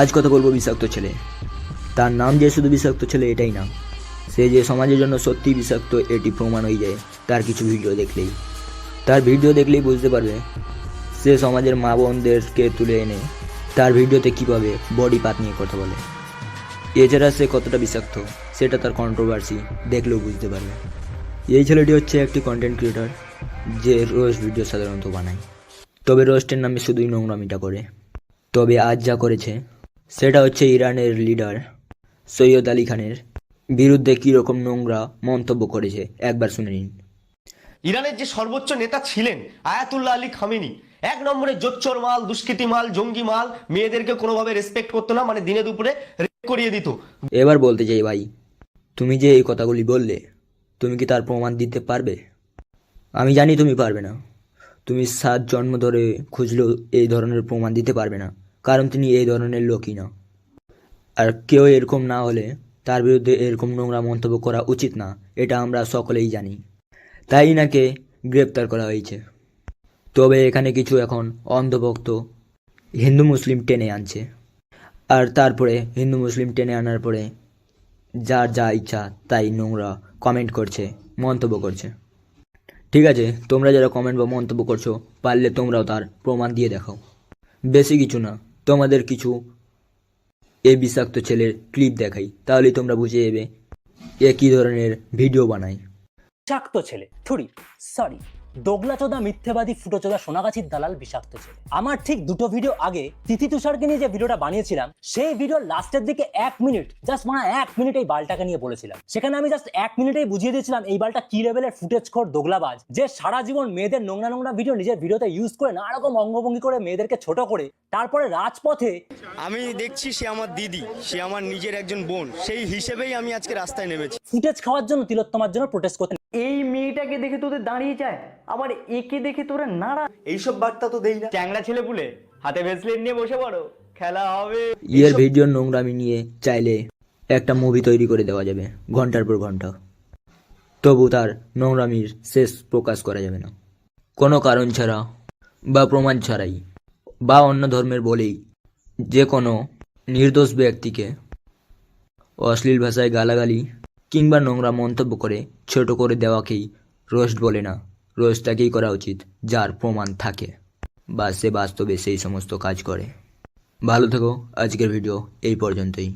আজ কথা বলবো বিষাক্ত ছেলে। তার নাম যে শুধু বিষাক্ত ছেলে এটাই না, সে যে সমাজের জন্য সত্যি বিষাক্ত এটি প্রমাণ হয়ে যায় তার কিছু ভিডিও দেখলেই। তার ভিডিও দেখলেই বুঝতে পারবে সে সমাজের মা বোনদেরকে তুলে এনে তার ভিডিওতে কীভাবে বডি পার্ট নিয়ে কথা বলে। এছাড়া সে কতটা বিষাক্ত সেটা তার কন্ট্রোভার্সি দেখলেও বুঝতে পারবে। এই ছেলেটি হচ্ছে একটি কন্টেন্ট ক্রিয়েটর যে রোস্ট ভিডিও সাধারণত বানায়, তবে রোস্টের নামে শুধুই নোংরামিটা করে। তবে আজ যা করেছে সেটা হচ্ছে ইরানের লিডার সৈয়দ আলী খানের বিরুদ্ধে কীরকম নোংরা মন্তব্য করেছে, একবার শুনে নিন। ইরানের যে সর্বোচ্চ নেতা ছিলেন আয়াতুল্লাহ আলী খামেনি, এক নম্বরে জোচ্চোর মাল, দুষ্কৃতী মাল, জঙ্গি মাল, মেয়েদেরকে কোনোভাবে রেসপেক্ট করতো না, মানে দিনে দুপুরে রেপ করিয়ে দিত। এবার বলতে চাই ভাই, তুমি যে এই কথাগুলি বললে তুমি কি তার প্রমাণ দিতে পারবে? আমি জানি তুমি পারবে না। তুমি 7 জন্ম ধরে খুঁজলেও এই ধরনের প্রমাণ দিতে পারবে না, কারণ তিনি এই ধরনের লোকই না। আর কেউ এরকম না হলে তার বিরুদ্ধে এরকম নোংরা মন্তব্য করা উচিত না, এটা আমরা সকলেই জানি। তাই নাকে গ্রেপ্তার করা হয়েছে। তবে এখানে কিছু এখন অন্ধভক্ত হিন্দু মুসলিম টেনে আনছে, আর তারপরে হিন্দু মুসলিম টেনে আনার পরে যার যা ইচ্ছা তাই নোংরা কমেন্ট করছে, মন্তব্য করছে। ঠিক আছে, তোমরা যারা কমেন্ট বা মন্তব্য করছো পারলে তোমরাও তার প্রমাণ দিয়ে দেখাও। বেশি কিছু না, তোমাদের কিছু এই বিষাক্ত ছেলের ক্লিপ দেখাই, তাহলেই তোমরা বুঝে যাবে এ কী ধরনের ভিডিও বানায়। বিষাক্ত ছেলে দোগলাচোদা মিথ্যেবাদী ফুটোচোদা সোনাগাছির দালাল বিষাক্ত ছেলে। আমার ঠিক 2টো ভিডিও আগে তিথি তুষারকে নিয়ে যে ভিডিওটা বানিয়েছিলাম, সেই ভিডিওর লাস্টের দিকে 1 মিনিট, জাস্ট 1 মিনিট এই বালটাকে নিয়ে বলেছিলাম। সেখানে আমি জাস্ট 1 মিনিটেই বুঝিয়ে দিয়েছিলাম এই বালটা কি লেভেলের ফুটেজখোর দোগলাবাজ, যে সারা জীবন মেয়েদের নোংরা নোংরা ভিডিও নিজের ভিডিওতে ইউজ করে নানা রকম অঙ্গভঙ্গি করে মেয়েদেরকে ছোট করে তারপরে রাজপথে। আমি দেখছি সে আমার দিদি, সে আমার নিজের একজন বোন, সেই হিসেবেই আমি আজকে রাস্তায় নেমেছি ফুটেজ খাওয়ার জন্য, তিলোত্তমার জন্য প্রোটেস্ট করতে। এই মেয়েটাকে দেখে তোদের দাঁড়িয়ে যায়, আবার একে দেখে তোরা নাড়া। এইসব বার্তা তো দেই না। চ্যাংড়া ছেলে পুলে হাতে ব্রেসলেট নিয়ে বসে পড়ো, খেলা হবে। এর ভিডিওর নোংরামি নিয়ে চাইলে একটা মুভি তৈরি করে দেওয়া যাবে ঘন্টার পর ঘন্টা, তবু তার নোংরামির শেষ প্রকাশ করা যাবে না। কোনো কারণ ছাড়া বা প্রমাণ ছাড়াই বা অন্য ধর্মের বলেই যে কোনো নির্দোষ ব্যক্তিকে অশ্লীল ভাষায় গালাগালি কিংবা নোংরা মন্তব্য করে ছোট করে দেওয়াকেই রোস্ট বলে না। রোস্টটাকেই করা উচিত যার প্রমাণ থাকে বা সে বাস্তবে সেই সমস্ত কাজ করে। ভালো থেকো, আজকের ভিডিও এই পর্যন্তই।